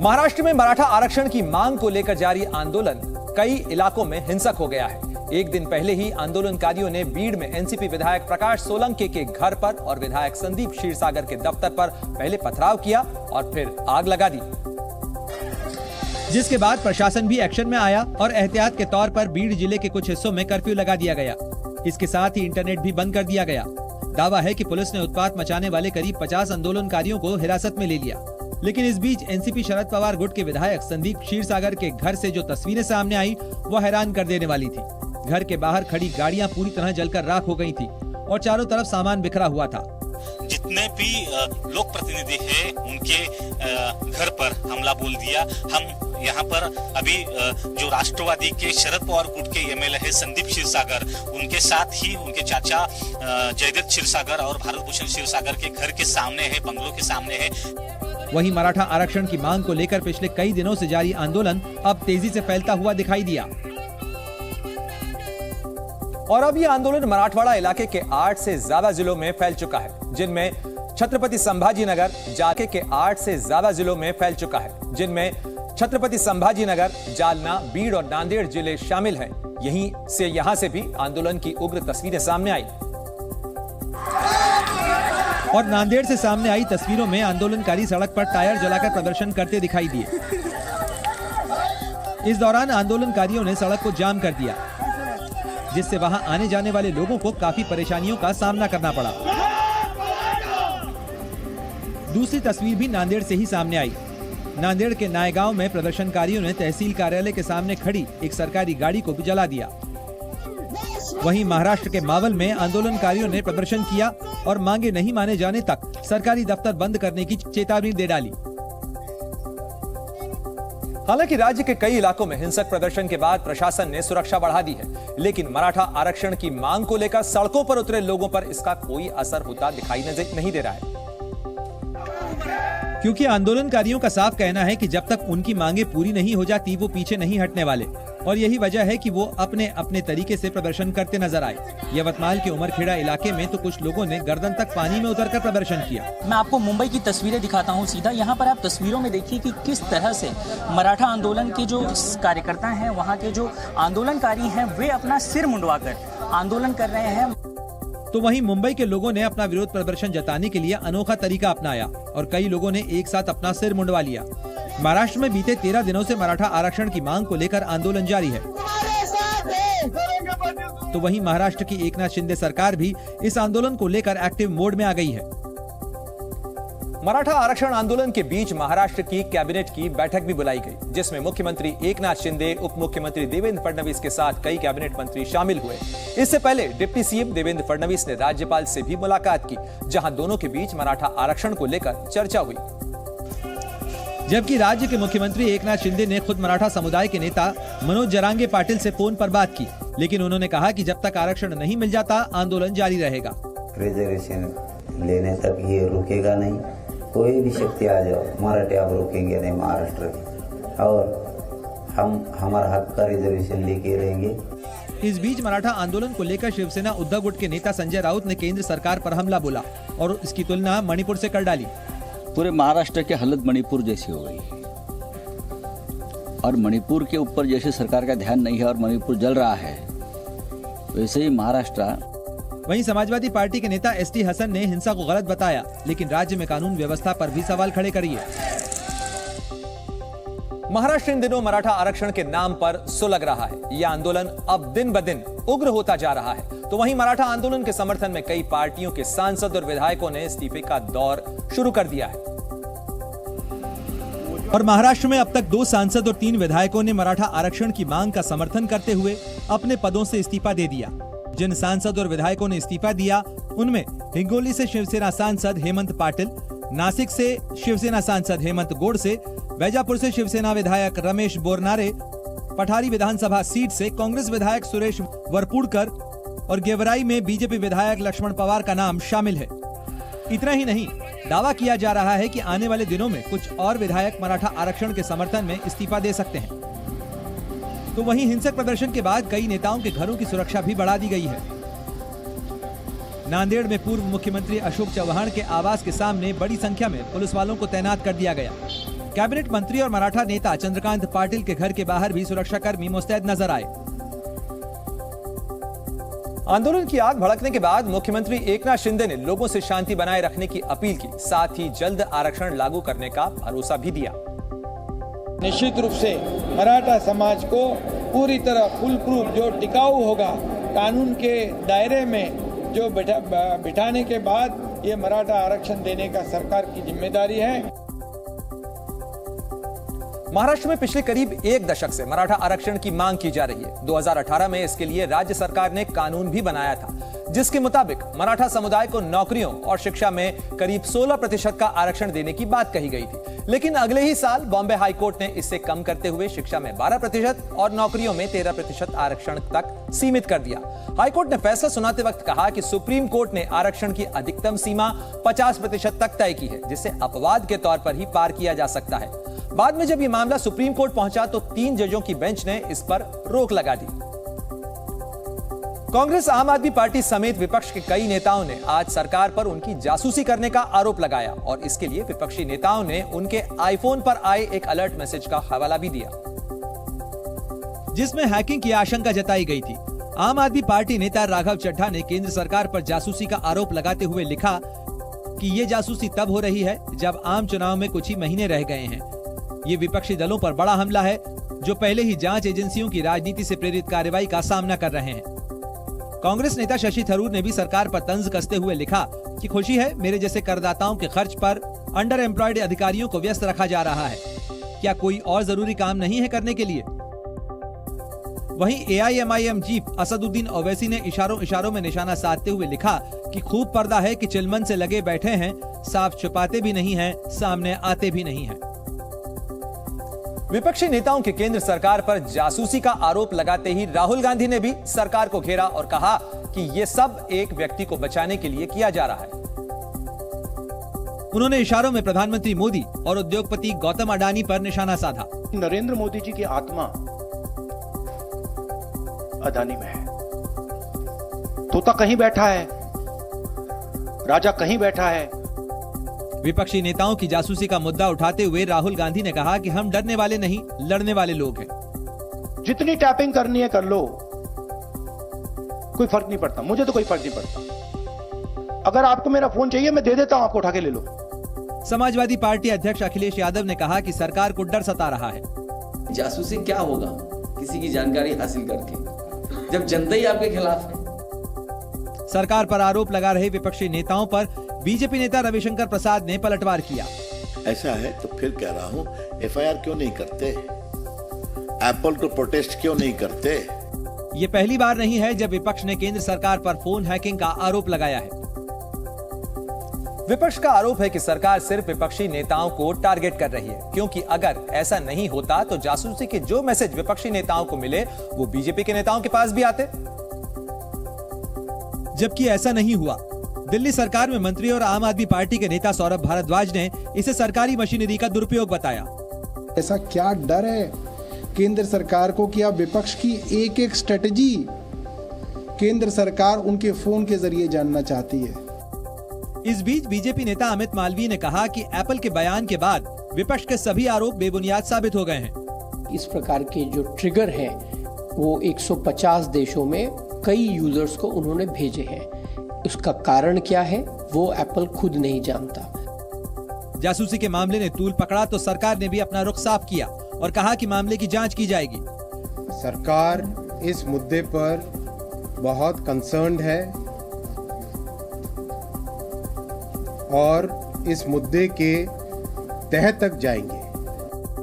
महाराष्ट्र में मराठा आरक्षण की मांग को लेकर जारी आंदोलन कई इलाकों में हिंसक हो गया है। एक दिन पहले ही आंदोलनकारियों ने बीड़ में एनसीपी विधायक प्रकाश सोलंकी के घर पर और विधायक संदीप क्षीरसागर के दफ्तर पर पहले पथराव किया और फिर आग लगा दी, जिसके बाद प्रशासन भी एक्शन में आया और एहतियात के तौर पर बीड़ जिले के कुछ हिस्सों में कर्फ्यू लगा दिया गया। इसके साथ ही इंटरनेट भी बंद कर दिया गया। दावा है कि पुलिस ने उत्पात मचाने वाले करीब 50 आंदोलनकारियों को हिरासत में ले लिया। लेकिन इस बीच एनसीपी शरद पवार गुट के विधायक संदीप क्षीरसागर के घर से जो तस्वीरें सामने आई वो हैरान कर देने वाली थी। घर के बाहर खड़ी गाड़ियां पूरी तरह जलकर राख हो गई थी और चारों तरफ सामान बिखरा हुआ था। जितने भी लोक प्रतिनिधि हैं उनके घर पर हमला बोल दिया। हम यहाँ पर अभी जो राष्ट्रवादी के शरद पवार गुट के एमएलए है संदीप क्षीरसागर, उनके साथ ही उनके चाचा जयदत्त क्षीरसागर और भारत भूषण क्षीरसागर के घर के सामने है, बंगलों के सामने है। वहीं मराठा आरक्षण की मांग को लेकर पिछले कई दिनों से जारी आंदोलन अब तेजी से फैलता हुआ दिखाई दिया और अब ये आंदोलन मराठवाड़ा इलाके के 8 से ज्यादा जिलों में फैल चुका है, जिनमें छत्रपति संभाजीनगर जाके के 8 से ज्यादा जिलों में फैल चुका है, जिनमें छत्रपति संभाजीनगर, जालना, बीड़ और नांदेड़ जिले शामिल हैं। यहां से भी आंदोलन की उग्र तस्वीरें सामने आई और नांदेड़ से सामने आई तस्वीरों में आंदोलनकारी सड़क पर टायर जलाकर प्रदर्शन करते दिखाई दिए। इस दौरान आंदोलनकारियों ने सड़क को जाम कर दिया, जिससे वहां आने जाने वाले लोगों को काफी परेशानियों का सामना करना पड़ा। दूसरी तस्वीर भी नांदेड़ से ही सामने आई। नांदेड़ के नायगांव में प्रदर्शनकारियों ने तहसील कार्यालय के सामने खड़ी एक सरकारी गाड़ी को भी जला दिया। वहीं महाराष्ट्र के मावल में आंदोलनकारियों ने प्रदर्शन किया और मांगे नहीं माने जाने तक सरकारी दफ्तर बंद करने की चेतावनी दे डाली। हालांकि राज्य के कई इलाकों में हिंसक प्रदर्शन के बाद प्रशासन ने सुरक्षा बढ़ा दी है, लेकिन मराठा आरक्षण की मांग को लेकर सड़कों पर उतरे लोगों पर इसका कोई असर होता दिखाई नहीं दे रहा है, क्योंकि आंदोलनकारियों का साफ कहना है कि जब तक उनकी मांगे पूरी नहीं हो जाती वो पीछे नहीं हटने वाले और यही वजह है कि वो अपने अपने तरीके से प्रदर्शन करते नजर आए। यवतमाल के उमरखेड़ा इलाके में तो कुछ लोगों ने गर्दन तक पानी में उतरकर प्रदर्शन किया। मैं आपको मुंबई की तस्वीरें दिखाता हूं सीधा। यहाँ पर आप तस्वीरों में देखिए कि किस तरह से मराठा आंदोलन के जो कार्यकर्ता हैं, वहाँ के जो आंदोलनकारी हैं, वे अपना सिर मुंडवाकर आंदोलन कर रहे हैं। तो वहीं मुंबई के लोगों ने अपना विरोध प्रदर्शन जताने के लिए अनोखा तरीका अपनाया और कई लोगों ने एक साथ अपना सिर मुंडवा लिया। महाराष्ट्र में बीते 13 दिनों से मराठा आरक्षण की मांग को लेकर आंदोलन जारी है। तो वहीं महाराष्ट्र की एकनाथ शिंदे सरकार भी इस आंदोलन को लेकर एक्टिव मोड में आ गई है। मराठा आरक्षण आंदोलन के बीच महाराष्ट्र की कैबिनेट की बैठक भी बुलाई गई, जिसमें मुख्यमंत्री एकनाथ शिंदे, उप मुख्यमंत्री देवेंद्र फडणवीस के साथ कई कैबिनेट मंत्री शामिल हुए। इससे पहले डिप्टी सीएम देवेंद्र फडणवीस ने राज्यपाल से भी मुलाकात की, जहां दोनों के बीच मराठा आरक्षण को लेकर चर्चा हुई। जबकि राज्य के मुख्यमंत्री एकनाथ शिंदे ने खुद मराठा समुदाय के नेता मनोज जरांगे पाटिल से फोन पर बात की, लेकिन उन्होंने कहा कि जब तक आरक्षण नहीं मिल जाता आंदोलन जारी रहेगा। रिजर्वेशन लेने तक ये रुकेगा नहीं। कोई भी शक्ति आ जाओ, मराठी आप रोकेंगे नहीं महाराष्ट्र में, और हम हमारा हक का रिजर्वेशन लेके रहेंगे। इस बीच मराठा आंदोलन को लेकर शिवसेना उद्धव गुट के नेता संजय राउत ने केंद्र सरकार पर हमला बोला और इसकी तुलना मणिपुर से कर डाली। पूरे महाराष्ट्र की हालत मणिपुर जैसी हो गई और मणिपुर के ऊपर जैसे सरकार का ध्यान नहीं है और मणिपुर जल रहा है, वैसे ही महाराष्ट्र। वहीं समाजवादी पार्टी के नेता एसटी हसन ने हिंसा को गलत बताया, लेकिन राज्य में कानून व्यवस्था पर भी सवाल खड़े करिए। महाराष्ट्र इन दिनों मराठा आरक्षण के नाम पर सुलग रहा है। यह आंदोलन अब दिन ब दिन उग्र होता जा रहा है। तो वहीं मराठा आंदोलन के समर्थन में कई पार्टियों के सांसद और विधायकों ने इस्तीफे का दौर शुरू कर दिया है और महाराष्ट्र में अब तक 2 सांसद और 3 विधायकों ने मराठा आरक्षण की मांग का समर्थन करते हुए अपने पदों से इस्तीफा दे दिया। जिन सांसद और विधायकों ने इस्तीफा दिया उनमें हिंगोली से शिवसेना सांसद हेमंत पाटिल, नासिक से शिवसेना सांसद हेमंत गोडसे, वैजापुर से शिवसेना विधायक रमेश बोरनारे, पठारी विधानसभा सीट से कांग्रेस विधायक सुरेश वरपुड़कर और गेवराई में बीजेपी विधायक लक्ष्मण पवार का नाम शामिल है। इतना ही नहीं, दावा किया जा रहा है कि आने वाले दिनों में कुछ और विधायक मराठा आरक्षण के समर्थन में इस्तीफा दे सकते हैं। तो वहीं हिंसक प्रदर्शन के बाद कई नेताओं के घरों की सुरक्षा भी बढ़ा दी गई है। नांदेड़ में पूर्व मुख्यमंत्री अशोक चव्हाण के आवास के सामने बड़ी संख्या में पुलिस वालों को तैनात कर दिया गया। कैबिनेट मंत्री और मराठा नेता चंद्रकांत पाटिल के घर के बाहर भी सुरक्षाकर्मी मुस्तैद नजर आए। आंदोलन की आग भड़कने के बाद मुख्यमंत्री एकनाथ शिंदे ने लोगों से शांति बनाए रखने की अपील की, साथ ही जल्द आरक्षण लागू करने का भरोसा भी दिया। निश्चित रूप से मराठा समाज को पूरी तरह फुल प्रूफ जो टिकाऊ होगा, कानून के दायरे में जो बिठाने के बाद ये मराठा आरक्षण देने का सरकार की जिम्मेदारी है। महाराष्ट्र में पिछले करीब एक दशक से मराठा आरक्षण की मांग की जा रही है। 2018 में इसके लिए राज्य सरकार ने कानून भी बनाया था, जिसके मुताबिक मराठा समुदाय को नौकरियों और शिक्षा में करीब 16% का आरक्षण देने की बात कही गई थी। लेकिन अगले ही साल बॉम्बे हाईकोर्ट ने इसे कम करते हुए शिक्षा में 12% और नौकरियों में 13% आरक्षण तक सीमित कर दिया। हाईकोर्ट ने फैसला सुनाते वक्त कहा कि सुप्रीम कोर्ट ने आरक्षण की अधिकतम सीमा 50% तक तय की है, जिसे अपवाद के तौर पर ही पार किया जा सकता है। बाद में जब यह मामला सुप्रीम कोर्ट पहुंचा तो 3 जजों की बेंच ने इस पर रोक लगा दी। कांग्रेस, आम आदमी पार्टी समेत विपक्ष के कई नेताओं ने आज सरकार पर उनकी जासूसी करने का आरोप लगाया और इसके लिए विपक्षी नेताओं ने उनके आईफोन पर आए एक अलर्ट मैसेज का हवाला भी दिया, जिसमें हैकिंग की आशंका जताई गई थी। आम आदमी पार्टी नेता राघव चड्ढा ने केंद्र सरकार पर जासूसी का आरोप लगाते हुए लिखा कि ये जासूसी तब हो रही है जब आम चुनाव में कुछ ही महीने रह गए हैं। ये विपक्षी दलों पर बड़ा हमला है, जो पहले ही जांच एजेंसियों की राजनीति से प्रेरित कार्रवाई का सामना कर रहे हैं। कांग्रेस नेता शशि थरूर ने भी सरकार पर तंज कसते हुए लिखा कि खुशी है मेरे जैसे करदाताओं के खर्च पर अंडर एम्प्लॉयड अधिकारियों को व्यस्त रखा जा रहा है। क्या कोई और जरूरी काम नहीं है करने के लिए? वहीं AIMIM चीफ असदुद्दीन ओवैसी ने इशारों में निशाना साधते हुए लिखा कि खूब पर्दा है कि चिलमन से लगे बैठे हैं, साफ छुपाते भी नहीं हैं, सामने आते भी नहीं हैं। विपक्षी नेताओं के केंद्र सरकार पर जासूसी का आरोप लगाते ही राहुल गांधी ने भी सरकार को घेरा और कहा कि यह सब एक व्यक्ति को बचाने के लिए किया जा रहा है। उन्होंने इशारों में प्रधानमंत्री मोदी और उद्योगपति गौतम अडानी पर निशाना साधा। नरेंद्र मोदी जी की आत्मा अडानी में है। तोता कहीं बैठा है, राजा कहीं बैठा है। विपक्षी नेताओं की जासूसी का मुद्दा उठाते हुए राहुल गांधी ने कहा कि हम डरने वाले नहीं, लड़ने वाले लोग हैं। जितनी टैपिंग करनी है कर लो, कोई फर्क नहीं पड़ता, मुझे तो कोई फर्क नहीं पड़ता। अगर आपको मेरा फोन चाहिए मैं दे देता हूं, आपको उठा के ले लो। समाजवादी पार्टी अध्यक्ष अखिलेश यादव ने कहा कि सरकार को डर सता रहा है। जासूसी क्या होगा किसी की जानकारी हासिल करके, जब जनता ही आपके खिलाफ है। सरकार पर आरोप लगा रहे विपक्षी नेताओं पर बीजेपी नेता रविशंकर प्रसाद ने पलटवार किया। ऐसा है तो फिर कह रहा हूं, FIR क्यों नहीं करते? एप्पल को प्रोटेस्ट क्यों नहीं करते? ये पहली बार नहीं है जब विपक्ष ने केंद्र सरकार पर फोन हैकिंग का आरोप लगाया है। विपक्ष का आरोप है कि सरकार सिर्फ विपक्षी नेताओं को टारगेट कर रही है, क्योंकि अगर ऐसा नहीं होता तो जासूसी के जो मैसेज विपक्षी नेताओं को मिले वो बीजेपी के नेताओं के पास भी आते। जबकि ऐसा नहीं हुआ। दिल्ली सरकार में मंत्री और आम आदमी पार्टी के नेता सौरभ भारद्वाज ने इसे सरकारी मशीनरी का दुरुपयोग बताया। ऐसा क्या डर है केंद्र सरकार को कि अब विपक्ष की एक एक स्ट्रेटजी केंद्र सरकार उनके फोन के जरिए जानना चाहती है। इस बीच बीजेपी नेता अमित मालवीय ने कहा कि एप्पल के बयान के बाद विपक्ष के सभी आरोप बेबुनियाद साबित हो गए हैं। इस प्रकार के जो ट्रिगर हैं वो 150 देशों में कई यूजर्स को उन्होंने भेजे हैं। उसका कारण क्या है वो एप्पल खुद नहीं जानता। जासूसी के मामले ने तूल पकड़ा तो सरकार ने भी अपना रुख साफ किया और कहा कि मामले की जांच की जाएगी। सरकार इस मुद्दे पर बहुत कंसर्न्ड है और इस मुद्दे के तह तक जाएंगे।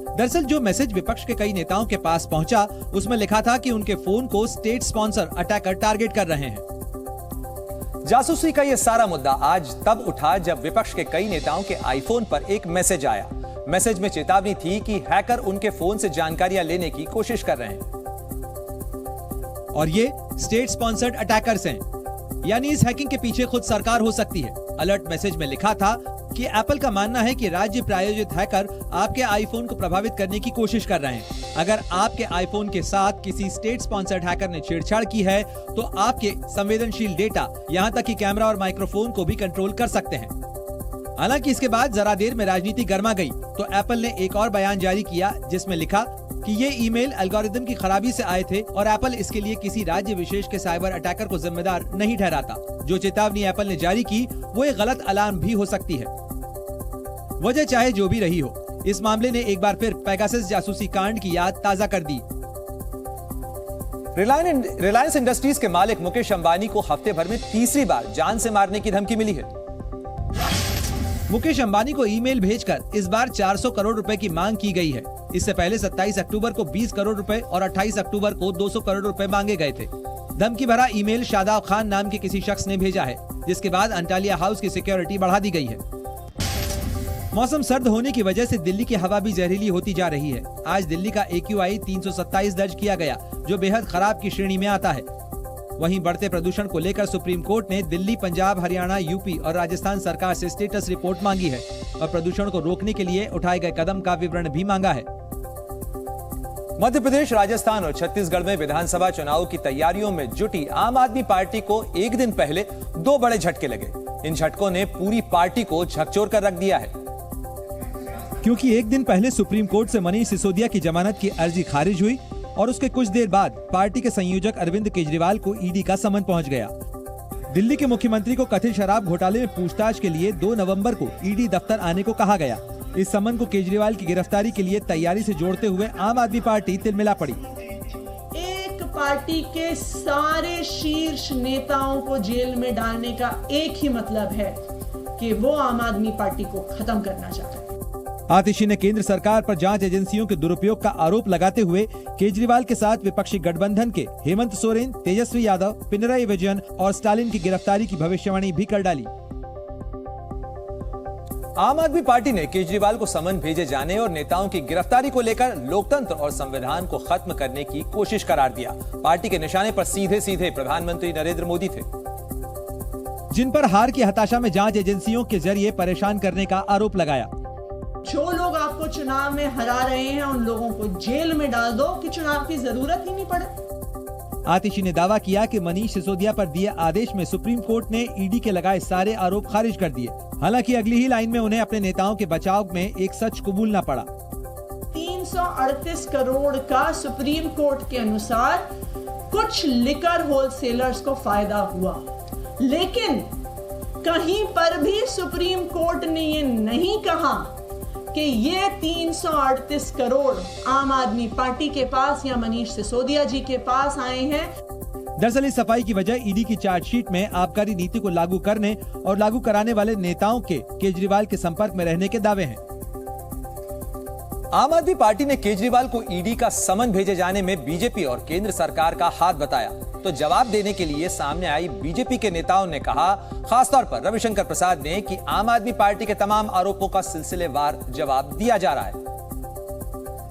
दरअसल जो मैसेज विपक्ष के कई नेताओं के पास पहुंचा उसमें लिखा था कि उनके फोन को स्टेट स्पॉन्सर अटैकर टारगेट कर रहे हैं। जासूसी का यह सारा मुद्दा आज तब उठा जब विपक्ष के कई नेताओं के आईफोन पर एक मैसेज आया। मैसेज में चेतावनी थी कि हैकर उनके फोन से जानकारियां लेने की कोशिश कर रहे हैं और ये स्टेट स्पॉन्सर्ड अटैकर्स हैं, यानी इस हैकिंग के पीछे खुद सरकार हो सकती है। अलर्ट मैसेज में लिखा था कि एप्पल का मानना है कि राज्य प्रायोजित हैकर आपके आईफोन को प्रभावित करने की कोशिश कर रहे हैं। अगर आपके आईफोन के साथ किसी स्टेट स्पॉन्सर्ड हैकर ने छेड़छाड़ की है तो आपके संवेदनशील डेटा, यहां तक कि कैमरा और माइक्रोफोन को भी कंट्रोल कर सकते हैं। हालांकि इसके बाद जरा देर में राजनीति गर्मा गई तो एप्पल ने एक और बयान जारी किया जिसमें लिखा कि ये ईमेल एल्गोरिदम की खराबी से आए थे और एप्पल इसके लिए किसी राज्य विशेष के साइबर अटैकर को जिम्मेदार नहीं ठहराता। जो चेतावनी एप्पल ने जारी की वो एक गलत अलार्म भी हो सकती है। वजह चाहे जो भी रही हो, इस मामले ने एक बार फिर पेगासस जासूसी कांड की याद ताजा कर दी। रिलायंस इंडस्ट्रीज के मालिक मुकेश अंबानी को हफ्ते भर में तीसरी बार जान से मारने की धमकी मिली है। मुकेश अंबानी को ईमेल भेजकर इस बार 400 करोड़ रुपए की मांग की गई है। इससे पहले 27 अक्टूबर को 20 करोड़ रुपए और 28 अक्टूबर को 200 करोड़ रुपए मांगे गए थे। धमकी भरा ईमेल शादाब खान नाम के किसी शख्स ने भेजा है, जिसके बाद अंटालिया हाउस की सिक्योरिटी बढ़ा दी गई है। मौसम सर्द होने की वजह से दिल्ली की हवा भी जहरीली होती जा रही है। आज दिल्ली का AQI 327 दर्ज किया गया, जो बेहद खराब की श्रेणी में आता है। वहीं बढ़ते प्रदूषण को लेकर सुप्रीम कोर्ट ने दिल्ली, पंजाब, हरियाणा, यूपी और राजस्थान सरकार से स्टेटस रिपोर्ट मांगी है और प्रदूषण को रोकने के लिए उठाए गए कदम का विवरण भी मांगा है। मध्य प्रदेश, राजस्थान और छत्तीसगढ़ में विधानसभा चुनाव की तैयारियों में जुटी आम आदमी पार्टी को एक दिन पहले 2 बड़े झटके लगे। इन झटकों ने पूरी पार्टी को झकझोर कर रख दिया है, क्योंकि एक दिन पहले सुप्रीम कोर्ट से मनीष सिसोदिया की जमानत की अर्जी खारिज हुई और उसके कुछ देर बाद पार्टी के संयोजक अरविंद केजरीवाल को ईडी का समन पहुंच गया। दिल्ली के मुख्यमंत्री को कथित शराब घोटाले में पूछताछ के लिए 2 नवंबर को ईडी दफ्तर आने को कहा गया। इस समन को केजरीवाल की गिरफ्तारी के लिए तैयारी से जोड़ते हुए आम आदमी पार्टी तिलमिला पड़ी। एक पार्टी के सारे शीर्ष नेताओं को जेल में डालने का एक ही मतलब है कि वो आम आदमी पार्टी को खत्म करना चाहता है। आतिशी ने केंद्र सरकार पर जांच एजेंसियों के दुरुपयोग का आरोप लगाते हुए केजरीवाल के साथ विपक्षी गठबंधन के हेमंत सोरेन, तेजस्वी यादव, पिनराई विजयन और स्टालिन की गिरफ्तारी की भविष्यवाणी भी कर डाली। आम आदमी पार्टी ने केजरीवाल को समन भेजे जाने और नेताओं की गिरफ्तारी को लेकर लोकतंत्र और संविधान को खत्म करने की कोशिश करार दिया। पार्टी के निशाने पर सीधे सीधे प्रधानमंत्री नरेंद्र मोदी थे, जिन पर हार की हताशा में जांच एजेंसियों के जरिए परेशान करने का आरोप लगाया। जो लोग आपको चुनाव में हरा रहे हैं उन लोगों को जेल में डाल दो कि चुनाव की जरूरत ही नहीं पड़े। आतिशी ने दावा किया कि मनीष सिसोदिया पर दिए आदेश में सुप्रीम कोर्ट ने ईडी के लगाए सारे आरोप खारिज कर दिए। हालांकि अगली ही लाइन में उन्हें अपने नेताओं के बचाव में एक सच कबूलना पड़ा। 338 करोड़ का सुप्रीम कोर्ट के अनुसार कुछ लिकर होलसेलर्स को फायदा हुआ, लेकिन कहीं पर भी सुप्रीम कोर्ट ने ये नहीं कहा कि ये 338 करोड़ आम आदमी पार्टी के पास या मनीष सिसोदिया जी के पास आए हैं। दरअसल इस सफाई की वजह ईडी की चार्जशीट में आबकारी नीति को लागू करने और लागू कराने वाले नेताओं के केजरीवाल के संपर्क में रहने के दावे हैं। आम आदमी पार्टी ने केजरीवाल को ईडी का समन भेजे जाने में बीजेपी और केंद्र सरकार का हाथ बताया, तो जवाब देने के लिए सामने आई बीजेपी के नेताओं ने कहा, खासतौर पर रविशंकर प्रसाद ने, कि आम आदमी पार्टी के तमाम आरोपों का सिलसिलेवार जवाब दिया जा रहा है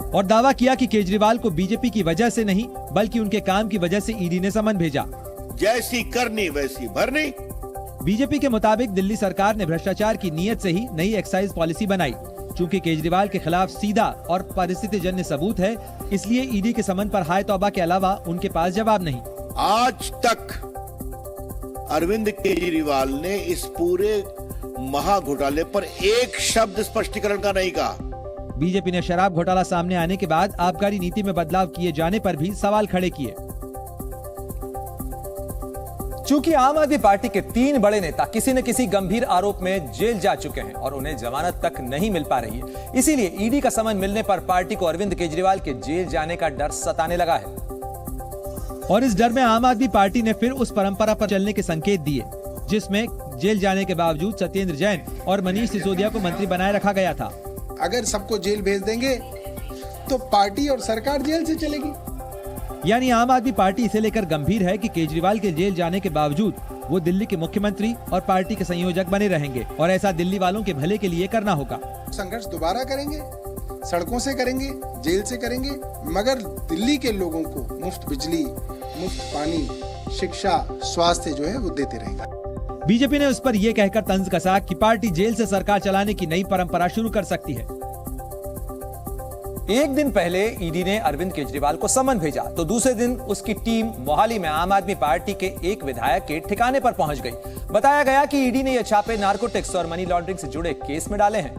और दावा किया कि केजरीवाल को बीजेपी की वजह से नहीं बल्कि उनके काम की वजह से ईडी ने समन भेजा। जैसी करनी वैसी भरनी। बीजेपी के मुताबिक दिल्ली सरकार ने भ्रष्टाचार की नीयत से ही नई एक्साइज पॉलिसी बनाई। चूंकि केजरीवाल के खिलाफ सीधा और परिस्थितिजन्य सबूत है, इसलिए ईडी के समन पर हाय तौबा के अलावा उनके पास जवाब नहीं। आज तक अरविंद केजरीवाल ने इस पूरे महाघोटाले पर एक शब्द स्पष्टीकरण का नहीं कहा। बीजेपी ने शराब घोटाला सामने आने के बाद आबकारी नीति में बदलाव किए जाने पर भी सवाल खड़े किए। चूंकि आम आदमी पार्टी के 3 बड़े नेता किसी न किसी गंभीर आरोप में जेल जा चुके हैं और उन्हें जमानत तक नहीं मिल पा रही है, इसीलिए ईडी का समन मिलने पर पार्टी को अरविंद केजरीवाल के जेल जाने का डर सताने लगा है और इस डर में आम आदमी पार्टी ने फिर उस परंपरा पर चलने के संकेत दिए जिसमें जेल जाने के बावजूद सत्येंद्र जैन और मनीष सिसोदिया को मंत्री बनाए रखा गया था। अगर सबको जेल भेज देंगे तो पार्टी और सरकार जेल से चलेगी। यानी आम आदमी पार्टी इसे लेकर गंभीर है कि केजरीवाल के जेल जाने के बावजूद वो दिल्ली के मुख्यमंत्री और पार्टी के संयोजक बने रहेंगे और ऐसा दिल्ली वालों के भले के लिए करना होगा। संघर्ष दोबारा करेंगे, सड़कों से करेंगे, जेल से करेंगे, मगर दिल्ली के लोगों को मुफ्त बिजली, मुफ्त पानी, शिक्षा, स्वास्थ्य जो है वो देते रहेगा। बीजेपी ने उस पर यह कहकर तंज कसा कि पार्टी जेल से सरकार चलाने की नई परंपरा शुरू कर सकती है। एक दिन पहले ईडी ने अरविंद केजरीवाल को समन भेजा तो दूसरे दिन उसकी टीम मोहाली में आम आदमी पार्टी के एक विधायक के ठिकाने पर पहुंच गई। बताया गया कि ईडी ने यह छापे नारकोटिक्स और मनी लॉन्ड्रिंग से जुड़े केस में डाले हैं।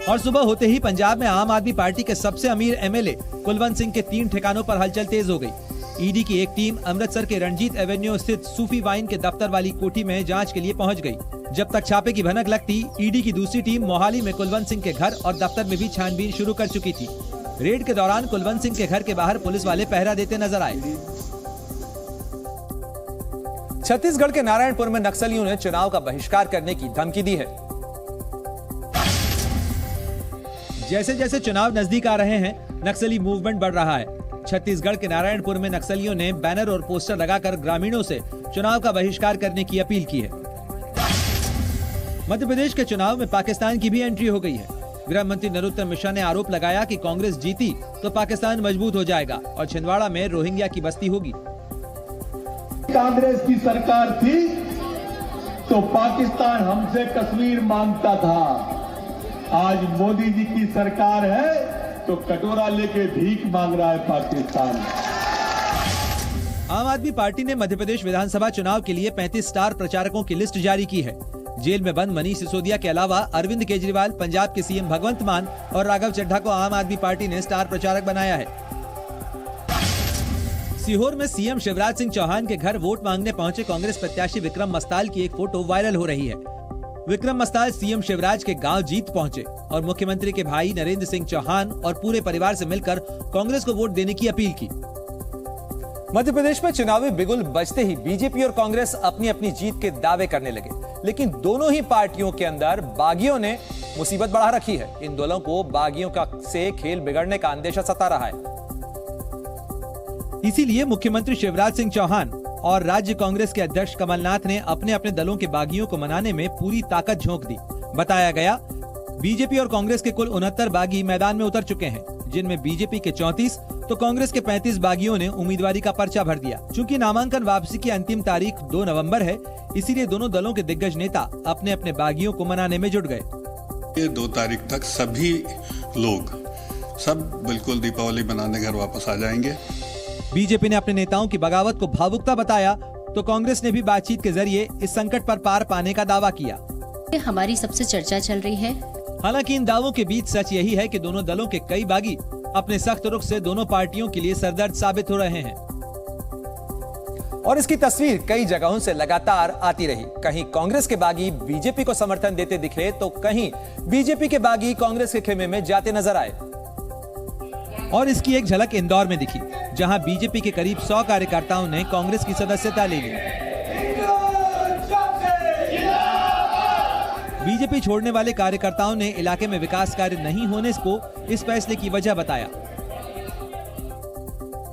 और सुबह होते ही पंजाब में आम आदमी पार्टी के सबसे अमीर एमएलए कुलवंत सिंह के 3 ठिकानों पर हलचल तेज हो गई। ईडी की एक टीम अमृतसर के रणजीत एवेन्यू स्थित सूफी वाइन के दफ्तर वाली कोठी में जांच के लिए पहुंच गई। जब तक छापे की भनक लगती, ईडी की दूसरी टीम मोहाली में कुलवंत सिंह के घर और दफ्तर में भी छानबीन शुरू कर चुकी थी। रेड के दौरान कुलवंत सिंह के घर के बाहर पुलिस वाले पहरा देते नजर आए। छत्तीसगढ़ के नारायणपुर में नक्सलियों ने चुनाव का बहिष्कार करने की धमकी दी है। जैसे जैसे चुनाव नजदीक आ रहे हैं, नक्सली मूवमेंट बढ़ रहा है। छत्तीसगढ़ के नारायणपुर में नक्सलियों ने बैनर और पोस्टर लगाकर ग्रामीणों से चुनाव का बहिष्कार करने की अपील की है। मध्य प्रदेश के चुनाव में पाकिस्तान की भी एंट्री हो गई है। गृह मंत्री नरोत्तम मिश्रा ने आरोप लगाया कि कांग्रेस जीती तो पाकिस्तान मजबूत हो जाएगा और छिंदवाड़ा में रोहिंग्या की बस्ती होगी। कांग्रेस की सरकार थी तो पाकिस्तान हमसे कश्मीर मांगता था। आज मोदी जी की सरकार है तो कटोरा लेके भीख मांग रहा है पाकिस्तान। आम आदमी पार्टी ने मध्य प्रदेश विधानसभा चुनाव के लिए 35 स्टार प्रचारकों की लिस्ट जारी की है। जेल में बंद मनीष सिसोदिया के अलावा अरविंद केजरीवाल, पंजाब के सीएम भगवंत मान और राघव चड्ढा को आम आदमी पार्टी ने स्टार प्रचारक बनाया है। सीहोर में सीएम शिवराज सिंह चौहान के घर वोट मांगने पहुंचे कांग्रेस प्रत्याशी विक्रम मस्ताल की एक फोटो वायरल हो रही है। विक्रम मस्ताल सीएम शिवराज के गांव जीत पहुंचे और मुख्यमंत्री के भाई नरेंद्र सिंह चौहान और पूरे परिवार से मिलकर कांग्रेस को वोट देने की अपील की। मध्य प्रदेश में चुनावी बिगुल बजते ही बीजेपी और कांग्रेस अपनी अपनी जीत के दावे करने लगे, लेकिन दोनों ही पार्टियों के अंदर बागियों ने मुसीबत बढ़ा रखी है। इन दलों को बागियों का से खेल बिगड़ने का अंदेशा सता रहा है। इसीलिए मुख्यमंत्री शिवराज सिंह चौहान और राज्य कांग्रेस के अध्यक्ष कमलनाथ ने अपने अपने दलों के बागियों को मनाने में पूरी ताकत झोंक दी। बताया गया, बीजेपी और कांग्रेस के कुल 69 बागी मैदान में उतर चुके हैं, जिनमें बीजेपी के 34 तो कांग्रेस के 35 बागियों ने उम्मीदवारी का पर्चा भर दिया। चूंकि नामांकन वापसी की अंतिम तारीख 2 नवंबर है, इसीलिए दोनों दलों के दिग्गज नेता अपने अपने बागियों को मनाने में जुट गए। 2 तारीख तक सभी लोग बिल्कुल दीपावली मनाने घर वापस आ जाएंगे। बीजेपी ने अपने नेताओं की बगावत को भावुकता बताया तो कांग्रेस ने भी बातचीत के जरिए इस संकट पर पार पाने का दावा किया। हमारी सबसे चर्चा चल रही है। हालांकि इन दावों के बीच सच यही है कि दोनों दलों के कई बागी अपने सख्त रुख से दोनों पार्टियों के लिए सरदर्द साबित हो रहे हैं और इसकी तस्वीर कई जगहों से लगातार आती रही। कहीं कांग्रेस के बागी बीजेपी को समर्थन देते दिखे तो कहीं बीजेपी के बागी कांग्रेस के खेमे में जाते नजर आए। और इसकी एक झलक इंदौर में दिखी, जहां बीजेपी के करीब 100 कार्यकर्ताओं ने कांग्रेस की सदस्यता ले ली। बीजेपी छोड़ने वाले कार्यकर्ताओं ने इलाके में विकास कार्य नहीं होने को इस फैसले की वजह बताया।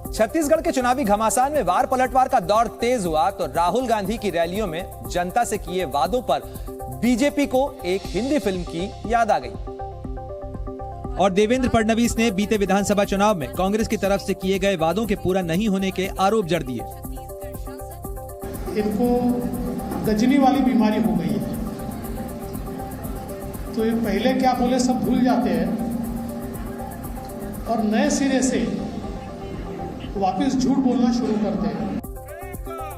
छत्तीसगढ़ के चुनावी घमासान में वार पलटवार का दौर तेज हुआ तो राहुल गांधी की रैलियों में जनता से किए वादों पर बीजेपी को एक हिंदी फिल्म की याद आ गई और देवेंद्र फडणवीस ने बीते विधानसभा चुनाव में कांग्रेस की तरफ से किए गए वादों के पूरा नहीं होने के आरोप जड़ दिए। इनको गजनी वाली बीमारी हो गई है, तो ये पहले क्या बोले सब भूल जाते हैं और नए सिरे से वापस झूठ बोलना शुरू करते हैं।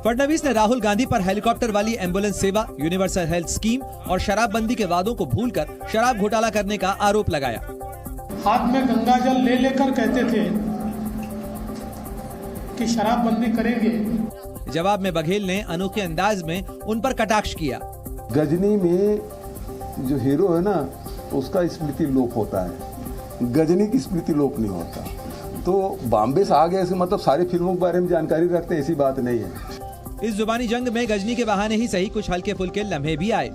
फडणवीस ने राहुल गांधी पर हेलीकॉप्टर वाली एम्बुलेंस सेवा, यूनिवर्सल हेल्थ स्कीम और शराबबंदी के वादों को भूलकर शराब घोटाला करने का आरोप लगाया। हाथ में गंगा जल ले लेकर कहते थे कि शराबबंदी करेंगे। जवाब में बघेल ने अनोखे अंदाज में उन पर कटाक्ष किया। गजनी में जो हीरो है ना, उसका स्मृति लोप होता है, गजनी की स्मृति लोप नहीं होता। तो बॉम्बे से आ गए ऐसे मतलब सारी फिल्मों के बारे में जानकारी रखते हैं, ऐसी बात नहीं है। इस जुबानी जंग में गजनी के बहाने ही सही कुछ हल्के फुल्के लम्हे भी आए।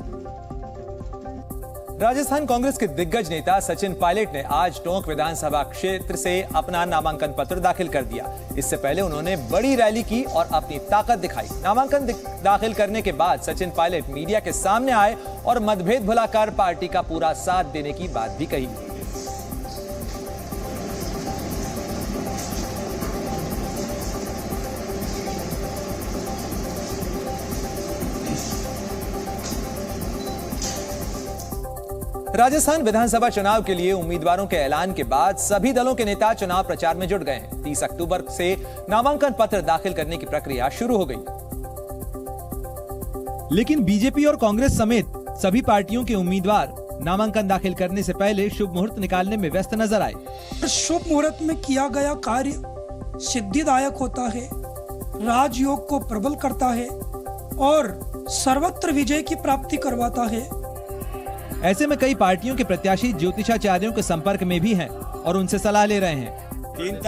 राजस्थान कांग्रेस के दिग्गज नेता सचिन पायलट ने आज टोंक विधानसभा क्षेत्र से अपना नामांकन पत्र दाखिल कर दिया। इससे पहले उन्होंने बड़ी रैली की और अपनी ताकत दिखाई। नामांकन दाखिल करने के बाद सचिन पायलट मीडिया के सामने आए और मतभेद भुलाकर पार्टी का पूरा साथ देने की बात भी कही। राजस्थान विधानसभा चुनाव के लिए उम्मीदवारों के ऐलान के बाद सभी दलों के नेता चुनाव प्रचार में जुट गए हैं। 30 अक्टूबर से नामांकन पत्र दाखिल करने की प्रक्रिया शुरू हो गई। लेकिन बीजेपी और कांग्रेस समेत सभी पार्टियों के उम्मीदवार नामांकन दाखिल करने से पहले शुभ मुहूर्त निकालने में व्यस्त नजर आए। शुभ मुहूर्त में किया गया कार्य सिद्धिदायक होता है, राजयोग को प्रबल करता है और सर्वत्र विजय की प्राप्ति करवाता है। ऐसे में कई पार्टियों के प्रत्याशी ज्योतिषाचार्यों के संपर्क में भी हैं और उनसे सलाह ले रहे हैं। 3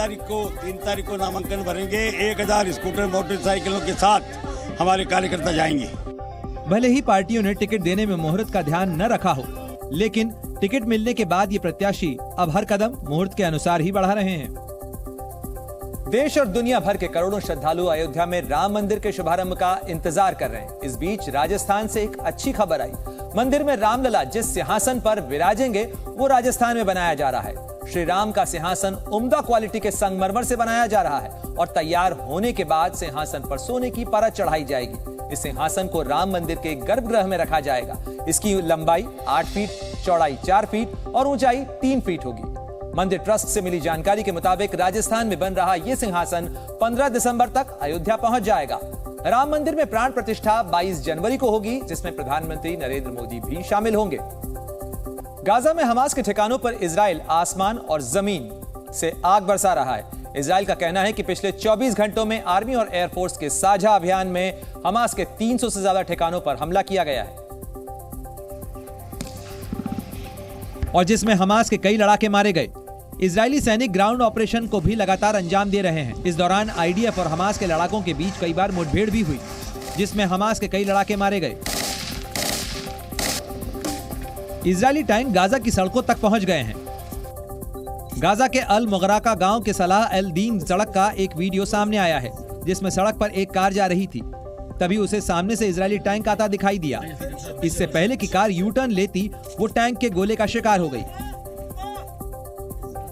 तारीख को नामांकन भरेंगे। 1000 स्कूटर मोटरसाइकिलों के साथ हमारे कार्यकर्ता जाएंगे। भले ही पार्टियों ने टिकट देने में मुहूर्त का ध्यान न रखा हो, लेकिन टिकट मिलने के बाद ये प्रत्याशी अब हर कदम मुहूर्त के अनुसार ही बढ़ा रहे हैं। देश और दुनिया भर के करोड़ों श्रद्धालु अयोध्या में राम मंदिर के शुभारंभ का इंतजार कर रहे हैं। इस बीच राजस्थान से एक अच्छी खबर आई। मंदिर में रामलला जिस सिंहासन पर विराजेंगे वो राजस्थान में बनाया जा रहा है। श्री राम का सिंहासन उम्दा क्वालिटी के संगमरमर से बनाया जा रहा है और तैयार होने के बाद सिंहासन पर सोने की परत चढ़ाई जाएगी। इस सिंहासन को राम मंदिर के गर्भगृह में रखा जाएगा। इसकी लंबाई 8 फीट, चौड़ाई 4 फीट और ऊंचाई 3 फीट होगी। मंदिर ट्रस्ट से मिली जानकारी के मुताबिक राजस्थान में बन रहा यह सिंहासन 15 दिसंबर तक अयोध्या पहुंच जाएगा। राम मंदिर में प्राण प्रतिष्ठा 22 जनवरी को होगी, जिसमें प्रधानमंत्री नरेंद्र मोदी भी शामिल होंगे। गाजा में हमास के ठिकानों पर इजराइल आसमान और जमीन से आग बरसा रहा है। इजराइल का कहना है कि पिछले 24 घंटों में आर्मी और एयरफोर्स के साझा अभियान में हमास के 300 से ज्यादा ठिकानों पर हमला किया गया है और जिसमें हमास के कई लड़ाके मारे गए। इजरायली सैनिक ग्राउंड ऑपरेशन को भी लगातार अंजाम दे रहे हैं। इस दौरान आईडीएफ और हमास के लड़ाकों के बीच कई बार मुठभेड़ भी हुई, जिसमें हमास के कई लड़ाके मारे गए। इजरायली टैंक गाजा की सड़कों तक पहुंच गए हैं। गाजा के अल मुगराका गांव के सलाह एल दीन सड़क का एक वीडियो सामने आया है, जिसमें सड़क पर एक कार जा रही थी। तभी उसे सामने से इजरायली टैंक आता दिखाई दिया। इससे पहले कि कार यू टर्न लेती, वो टैंक के गोले का शिकार हो गई।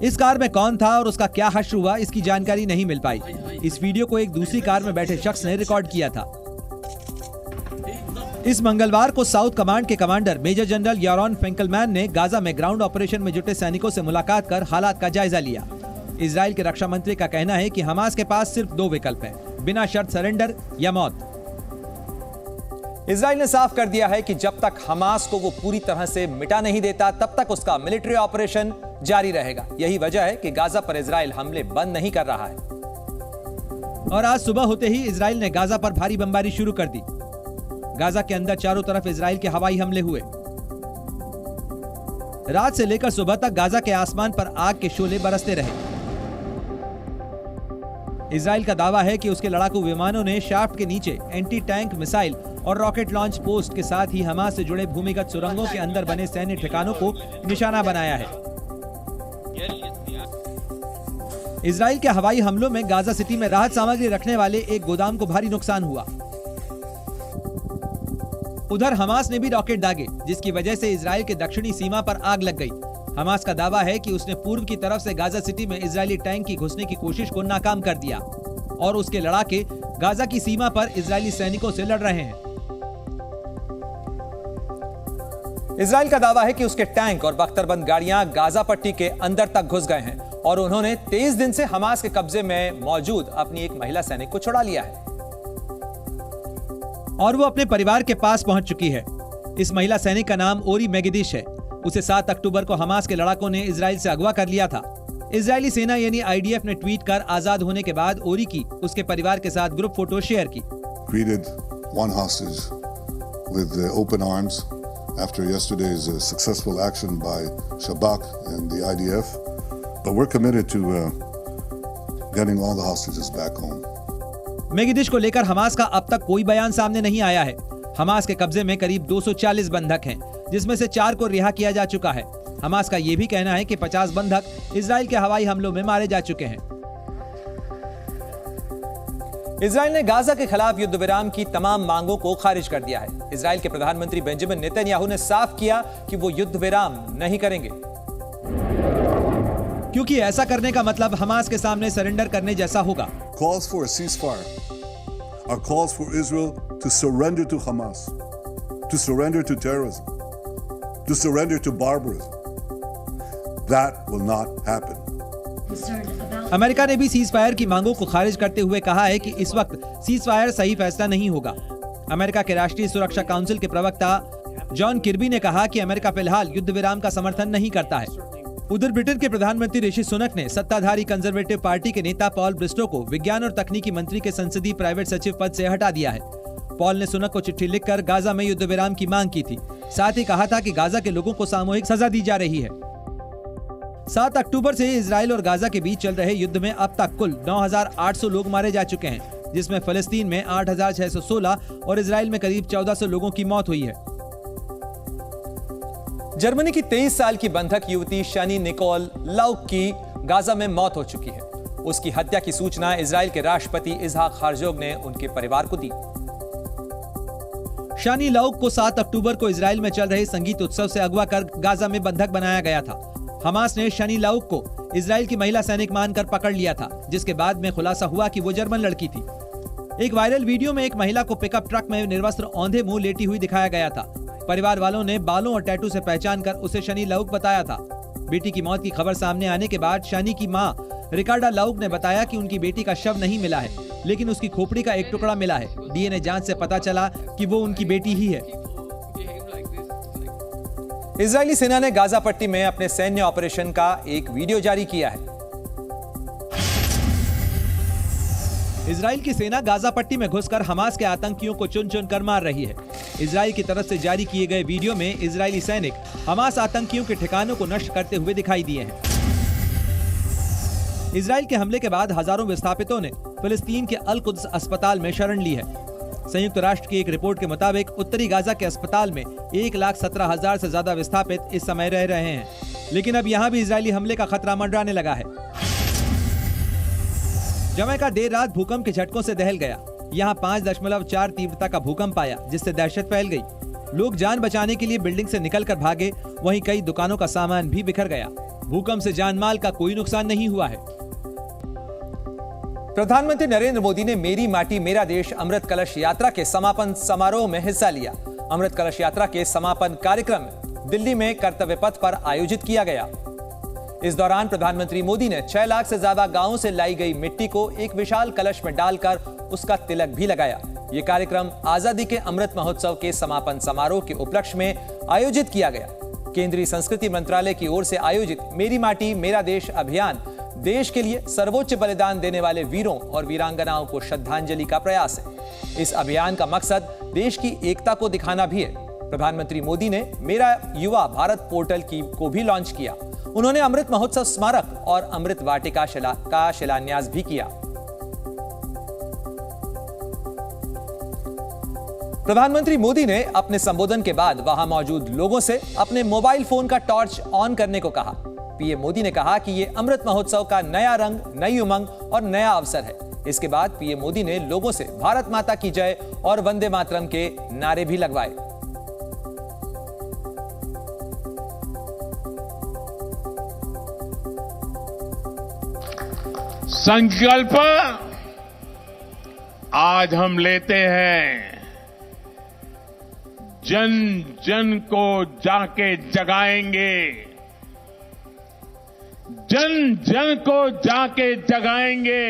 इस कार में कौन था और उसका क्या हश्र हुआ, इसकी जानकारी नहीं मिल पाई। इस वीडियो को एक दूसरी कार में बैठे शख्स ने रिकॉर्ड किया था। इस मंगलवार को साउथ कमांड के कमांडर मेजर जनरल यारोन फेंकलमैन ने गाजा में ग्राउंड ऑपरेशन में जुटे सैनिकों से मुलाकात कर हालात का जायजा लिया। इजराइल के रक्षा मंत्री का कहना है कि हमास के पास सिर्फ 2 विकल्प हैं, बिना शर्त सरेंडर या मौत। इजराइल ने साफ कर दिया है कि जब तक हमास को वो पूरी तरह से मिटा नहीं देता, तब तक उसका मिलिट्री ऑपरेशन जारी रहेगा। यही वजह है कि गाजा पर इजराइल हमले बंद नहीं कर रहा है। और आज सुबह होते ही इजराइल ने गाजा पर भारी बमबारी शुरू कर दी। गाजा के अंदर चारों तरफ इजराइल के हवाई हमले हुए। रात से लेकर सुबह तक गाजा के आसमान पर आग के शोले बरसते रहे। इजराइल का दावा है कि उसके लड़ाकू विमानों ने शाफ्ट के नीचे एंटी टैंक मिसाइल और रॉकेट लॉन्च पोस्ट के साथ ही हमास से जुड़े भूमिगत सुरंगों के अंदर बने सैन्य ठिकानों को निशाना बनाया है। इजराइल के हवाई हमलों में गाजा सिटी में राहत सामग्री रखने वाले एक गोदाम को भारी नुकसान हुआ। उधर हमास ने भी रॉकेट दागे, जिसकी वजह से इजराइल के दक्षिणी सीमा पर आग लग गई। हमास का दावा है कि उसने पूर्व की तरफ से गाजा सिटी में इजरायली टैंक की घुसने की कोशिश को नाकाम कर दिया और उसके लड़ाके गाजा की सीमा पर इजरायली सैनिकों से लड़ रहे हैं। इजराइल का दावा है कि उसके टैंक और बख्तरबंद गाड़ियां गाजा पट्टी के अंदर तक घुस गए हैं और उन्होंने 23 दिन से हमास के कब्जे में मौजूद अपनी एक महिला सैनिक को छुड़ा लिया है और वो अपने परिवार के पास पहुंच चुकी है। इस महिला सैनिक का नाम ओरी मेगिदिश है। उसे 7 अक्टूबर को हमास के लड़ाकों ने इजराइल से अगवा कर लिया था। इजरायली सेना यानी आईडीएफ ने ट्वीट कर आजाद होने के बाद ओरी की उसके परिवार के साथ ग्रुप फोटो शेयर की। Greeted one hostage with open arms after yesterday's successful action by Shabak and the IDF, but we're committed to getting all the hostages back home. मेगिदिश को लेकर हमास का अब तक कोई बयान सामने नहीं आया है। हमास के कब्जे में करीब 240 बंधक हैं, जिसमें से 4 को रिहा किया जा चुका है। हमास का यह भी कहना है कि 50 बंधक इजराइल के हवाई हमलों में मारे जा चुके हैं। इजराइल ने गाजा के खिलाफ युद्ध विराम की तमाम मांगों को खारिज कर दिया है। इजराइल के प्रधानमंत्री बेंजामिन नेतन्याहू ने साफ किया कि वो युद्ध विराम नहीं करेंगे, क्योंकि ऐसा करने का मतलब हमास के सामने सरेंडर करने जैसा होगा। Calls for a ceasefire are calls for Israel to surrender to Hamas, to surrender to terrorism, to surrender to barbarism. That will not happen. America ने भी सीज फायर की मांगों को खारिज करते हुए कहा है कि इस वक्त सीज फायर सही फैसला नहीं होगा। अमेरिका के राष्ट्रीय सुरक्षा काउंसिल के प्रवक्ता जॉन किर्बी ने कहा कि अमेरिका फिलहाल युद्ध विराम का समर्थन नहीं करता है। उधर ब्रिटेन के प्रधानमंत्री ऋषि सुनक ने सत्ताधारी कंजर्वेटिव पार्टी के नेता पॉल ब्रिस्टो को विज्ञान और तकनीकी मंत्री के संसदीय प्राइवेट सचिव पद से हटा दिया है। पॉल ने सुनक को चिट्ठी लिखकर गाजा में युद्ध विराम की मांग की थी। साथ ही कहा था कि गाजा के लोगों को सामूहिक सजा दी जा रही है। 7 अक्टूबर से इजराइल और गाजा के बीच चल रहे युद्ध में अब तक कुल 9,800 लोग मारे जा चुके हैं, जिसमें फलस्तीन में 8,616 और इजराइल में करीब 1,400 लोगों की मौत हुई है। जर्मनी की 23 साल की बंधक युवती शनी निकोल लाउक की गाजा में मौत हो चुकी है। उसकी हत्या की सूचना इजराइल के राष्ट्रपति इसहाक हर्जोग ने उनके परिवार को दी। शानी लाउक को 7 अक्टूबर को इजराइल में चल रहे संगीत उत्सव से अगवा कर गाजा में बंधक बनाया गया था। हमास ने शानी लाउक को इजराइल की महिला सैनिक मानकर पकड़ लिया था, जिसके बाद में खुलासा हुआ कि वो जर्मन लड़की थी। एक वायरल वीडियो में एक महिला को पिकअप ट्रक में निर्वस्त्र औंधे मुंह लेटी हुई दिखाया गया था। परिवार वालों ने बालों और टैटू से पहचान कर उसे शनी लाउक बताया था। बेटी की मौत की खबर सामने आने के बाद शनी की मां रिकार्डा लाउक ने बताया कि उनकी बेटी का शव नहीं मिला है, लेकिन उसकी खोपड़ी का एक टुकड़ा मिला है। डीएनए जांच से पता चला कि वो उनकी बेटी ही है। इजरायली सेना ने गाजा पट्टी में अपने सैन्य ऑपरेशन का एक वीडियो जारी किया है। इजराइल की सेना गाजा पट्टी में घुसकर हमास के आतंकियों को चुन चुन कर मार रही है। इजराइल की तरफ से जारी किए गए वीडियो में इजरायली सैनिक हमास आतंकियों के ठिकानों को नष्ट करते हुए दिखाई दिए हैं। इजराइल के हमले के बाद हजारों विस्थापितों ने फिलिस्तीन के अल कुद्स अस्पताल में शरण ली है। संयुक्त राष्ट्र की एक रिपोर्ट के मुताबिक उत्तरी गाजा के अस्पताल में 1,17,000 से ज्यादा विस्थापित इस समय रह रहे हैं, लेकिन अब यहाँ भी इजरायली हमले का खतरा मंडराने लगा है। जमैका देर रात भूकंप के झटकों से दहल गया। यहाँ 5.4 तीव्रता का भूकंप आया, जिससे दहशत फैल गई। लोग जान बचाने के लिए बिल्डिंग से निकलकर भागे, वहीं कई दुकानों का सामान भी बिखर गया। भूकंप से जानमाल का कोई नुकसान नहीं हुआ है। प्रधानमंत्री नरेंद्र मोदी ने मेरी माटी मेरा देश अमृत कलश यात्रा के समापन समारोह में हिस्सा लिया। अमृत कलश यात्रा के समापन कार्यक्रम दिल्ली में कर्तव्य पथ पर आयोजित किया गया। इस दौरान प्रधानमंत्री मोदी ने 6 लाख से ज्यादा गांवों से लाई गई मिट्टी को एक विशाल कलश में डालकर उसका तिलक भी लगाया। ये कार्यक्रम आजादी के अमृत महोत्सव के समापन समारोह के उपलक्ष्य में आयोजित किया गया। केंद्रीय संस्कृति मंत्रालय की ओर से आयोजित मेरी माटी मेरा देश अभियान देश के लिए सर्वोच्च बलिदान देने वाले वीरों और वीरांगनाओं को श्रद्धांजलि का प्रयास है। इस अभियान का मकसद देश की एकता को दिखाना भी है। प्रधानमंत्री मोदी ने मेरा युवा भारत पोर्टल को भी लॉन्च किया। उन्होंने अमृत महोत्सव स्मारक और अमृत वाटिका का शिलान्यास भी किया। प्रधानमंत्री मोदी ने अपने संबोधन के बाद वहां मौजूद लोगों से अपने मोबाइल फोन का टॉर्च ऑन करने को कहा। पीएम मोदी ने कहा कि ये अमृत महोत्सव का नया रंग, नई उमंग और नया अवसर है। इसके बाद पीएम मोदी ने लोगों से भारत माता की जय और वंदे मातरम के नारे भी लगवाए। संकल्प आज हम लेते हैं, जन जन को जाके जगाएंगे, जन जन को जाके जगाएंगे।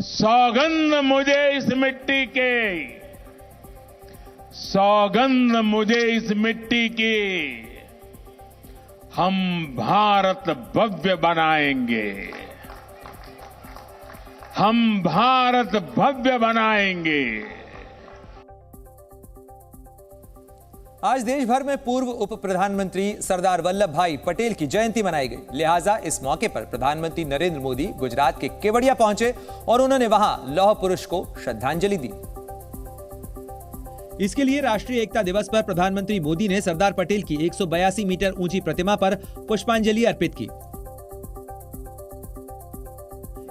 सौगंध मुझे इस मिट्टी के, सौगंध मुझे इस मिट्टी की, हम भारत भव्य बनाएंगे, हम भारत भव्य बनाएंगे। आज देश भर में पूर्व उप प्रधानमंत्री सरदार वल्लभ भाई पटेल की जयंती मनाई गई। लिहाजा इस मौके पर प्रधानमंत्री नरेंद्र मोदी गुजरात के केवड़िया पहुंचे और उन्होंने वहां लौह पुरुष को श्रद्धांजलि दी। इसके लिए राष्ट्रीय एकता दिवस पर प्रधानमंत्री मोदी ने सरदार पटेल की 182 मीटर ऊंची प्रतिमा पर पुष्पांजलि अर्पित की।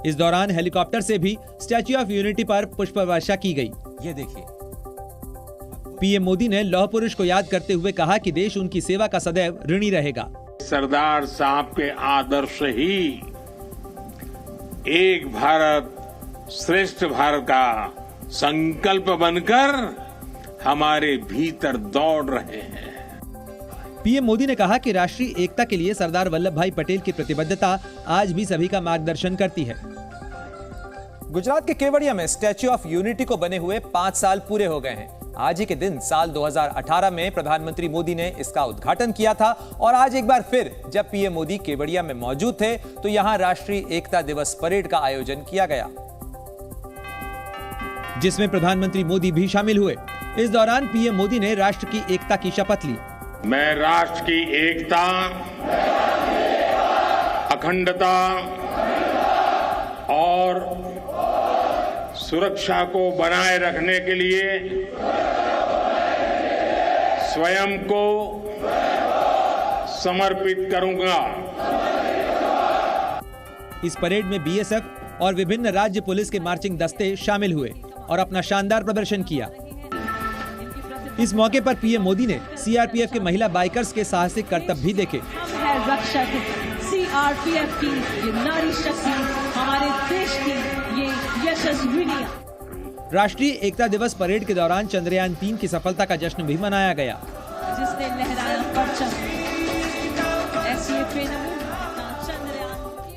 इस दौरान हेलीकॉप्टर से भी स्टैच्यू ऑफ यूनिटी पर पुष्प वर्षा की गई। ये देखिए, पीएम मोदी ने लौह पुरुष को याद करते हुए कहा कि देश उनकी सेवा का सदैव ऋणी रहेगा। सरदार साहब के आदर्श ही एक भारत श्रेष्ठ भारत का संकल्प बनकर हमारे भीतर दौड़ रहे हैं। पीएम मोदी ने कहा कि राष्ट्रीय एकता के लिए सरदार वल्लभ भाई पटेल की प्रतिबद्धता आज भी सभी का मार्गदर्शन करती है। गुजरात के केवड़िया में स्टैच्यू ऑफ यूनिटी को बने हुए 5 साल पूरे हो गए हैं। आज ही के दिन साल 2018 में प्रधानमंत्री मोदी ने इसका उद्घाटन किया था और आज एक बार फिर जब पीएम मोदी केवड़िया में मौजूद थे तो यहां राष्ट्रीय एकता दिवस परेड का आयोजन किया गया, जिसमें प्रधानमंत्री मोदी भी शामिल हुए। इस दौरान पीएम मोदी ने राष्ट्र की एकता की शपथ ली। मैं राष्ट्र की एकता, अखंडता और सुरक्षा को बनाए रखने के लिए स्वयं को समर्पित करूंगा। इस परेड में बीएसएफ और विभिन्न राज्य पुलिस के मार्चिंग दस्ते शामिल हुए और अपना शानदार प्रदर्शन किया। इस मौके पर पीएम मोदी ने सीआरपीएफ के महिला बाइकर्स के साहसिक करतब भी देखे। रक्षक सीआरपीएफ की ये नारी शक्ति, हमारे देश की ये यशस्विनी। राष्ट्रीय एकता दिवस परेड के दौरान चंद्रयान 3 की सफलता का जश्न भी मनाया गया, जिसने लहराया परचम।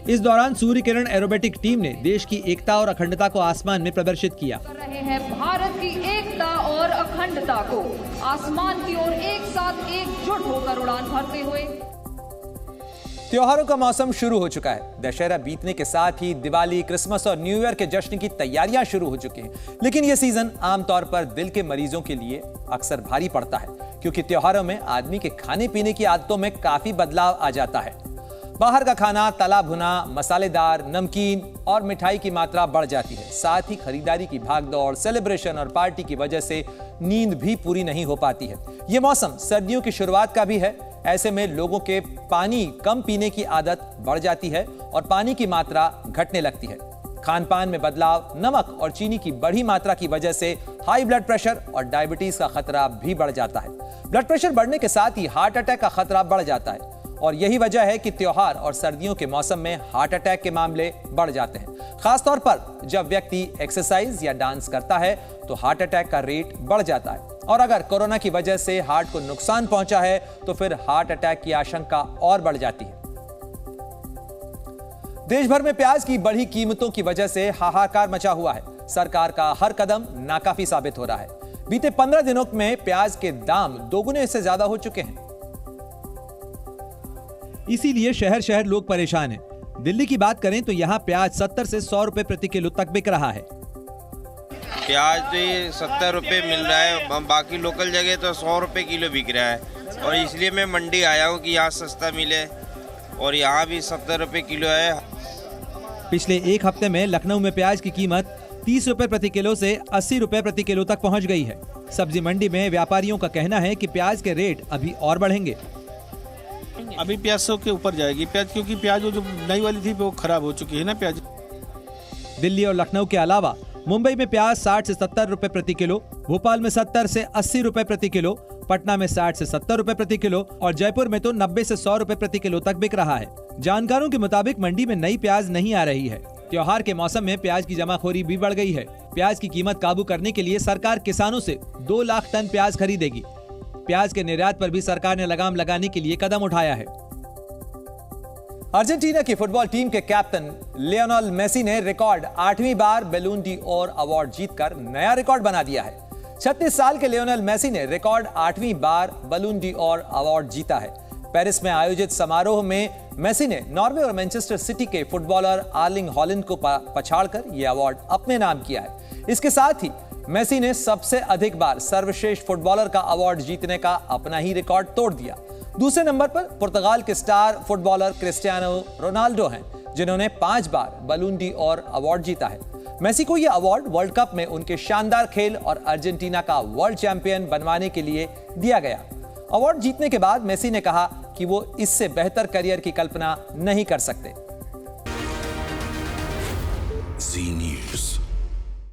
इस दौरान सूर्य किरण एरोबेटिक टीम ने देश की एकता और अखंडता को आसमान में प्रदर्शित किया। कर रहे हैं भारत की एकता और अखंडता को आसमान की ओर एक साथ एकजुट होकर उड़ान भरते हुए। त्योहारों का मौसम शुरू हो चुका है। दशहरा बीतने के साथ ही दिवाली, क्रिसमस और न्यू ईयर के जश्न की तैयारियां शुरू हो चुकी हैं। लेकिन यह सीजन आमतौर पर दिल के मरीजों के लिए अक्सर भारी पड़ता है, क्योंकि त्योहारों में आदमी के खाने पीने की आदतों में काफी बदलाव आ जाता है। बाहर का खाना, तला भुना, मसालेदार, नमकीन और मिठाई की मात्रा बढ़ जाती है। साथ ही खरीदारी की भागदौड़, सेलिब्रेशन और पार्टी की वजह से नींद भी पूरी नहीं हो पाती है। ये मौसम सर्दियों की शुरुआत का भी है। ऐसे में लोगों के पानी कम पीने की आदत बढ़ जाती है और पानी की मात्रा घटने लगती है। खान पान में बदलाव, नमक और चीनी की बढ़ी मात्रा की वजह से हाई ब्लड प्रेशर और डायबिटीज का खतरा भी बढ़ जाता है। ब्लड प्रेशर बढ़ने के साथ ही हार्ट अटैक का खतरा बढ़ जाता है और यही वजह है कि त्योहार और सर्दियों के मौसम में हार्ट अटैक के मामले बढ़ जाते हैं। खासतौर पर जब व्यक्ति एक्सरसाइज या डांस करता है तो हार्ट अटैक का रेट बढ़ जाता है और अगर कोरोना की वजह से हार्ट को नुकसान पहुंचा है तो फिर हार्ट अटैक की आशंका और बढ़ जाती है। देश भर में प्याज की बढ़ी कीमतों की वजह से हाहाकार मचा हुआ है। सरकार का हर कदम नाकाफी साबित हो रहा है। बीते 15 दिनों में प्याज के दाम दोगुने से ज्यादा हो चुके हैं। इसीलिए शहर शहर लोग परेशान हैं। दिल्ली की बात करें तो यहाँ प्याज 70 से 100 रुपए प्रति किलो तक बिक रहा है। प्याज तो ये 70 रुपए मिल रहा है, बाकी लोकल जगह तो 100 रुपए किलो बिक रहा है और इसलिए मैं मंडी आया हूँ कि यहाँ सस्ता मिले और यहाँ भी 70 रुपए किलो है। पिछले एक हफ्ते में लखनऊ में प्याज की कीमत 30 रुपए प्रति किलो से 80 रुपए प्रति किलो तक पहुँच गई है। सब्जी मंडी में व्यापारियों का कहना है कि प्याज के रेट अभी और बढ़ेंगे। अभी प्याज 100 के ऊपर जाएगी प्याज, क्योंकि प्याज जो नई वाली थी वो खराब हो चुकी है ना प्याज। दिल्ली और लखनऊ के अलावा मुंबई में प्याज 60 से 70 रुपए प्रति किलो, भोपाल में 70 से 80 रुपए प्रति किलो, पटना में 60 से 70 रुपए प्रति किलो और जयपुर में तो 90 से 100 रुपए प्रति किलो तक बिक रहा है। जानकारों के मुताबिक मंडी में नई प्याज नहीं आ रही है। त्योहार के मौसम में प्याज की जमाखोरी भी बढ़ गई है। प्याज की कीमत काबू करने के लिए सरकार किसानों से 2 लाख टन प्याज खरीदेगी। प्याज के निर्यात पर भी सरकार ने लगाम लगाने के लिए कदम उठाया है। अर्जेंटीना की फुटबॉल टीम के कैप्टन लियोनेल मेसी ने रिकॉर्ड 8वीं बार बैलून डी ओर अवार्ड जीतकर नया रिकॉर्ड बना दिया है। 36 साल के लियोनेल मेसी ने रिकॉर्ड 8वीं बार बैलून डी ओर अवार्ड जीता है। पेरिस में आयोजित समारोह में मेसी ने नॉर्वे और मैनचेस्टर सिटी के फुटबॉलर आर्लिंग हॉलैंड को पछाड़कर यह अवार्ड अपने नाम किया है। इसके साथ ही मेसी ने सबसे अधिक बार सर्वश्रेष्ठ फुटबॉलर का अवार्ड जीतने का अपना ही रिकॉर्ड तोड़ दिया। दूसरे नंबर पर पुर्तगाल के स्टार फुटबॉलर क्रिस्टियानो रोनाल्डो हैं, जिन्होंने 5 बार बैलून डी ओर अवार्ड जीता है। मेसी को यह अवार्ड वर्ल्ड कप में उनके शानदार खेल और अर्जेंटीना का वर्ल्ड चैंपियन बनवाने के लिए दिया गया। अवार्ड जीतने के बाद मेसी ने कहा कि वो इससे बेहतर करियर की कल्पना नहीं कर सकते। जी न्यूज़।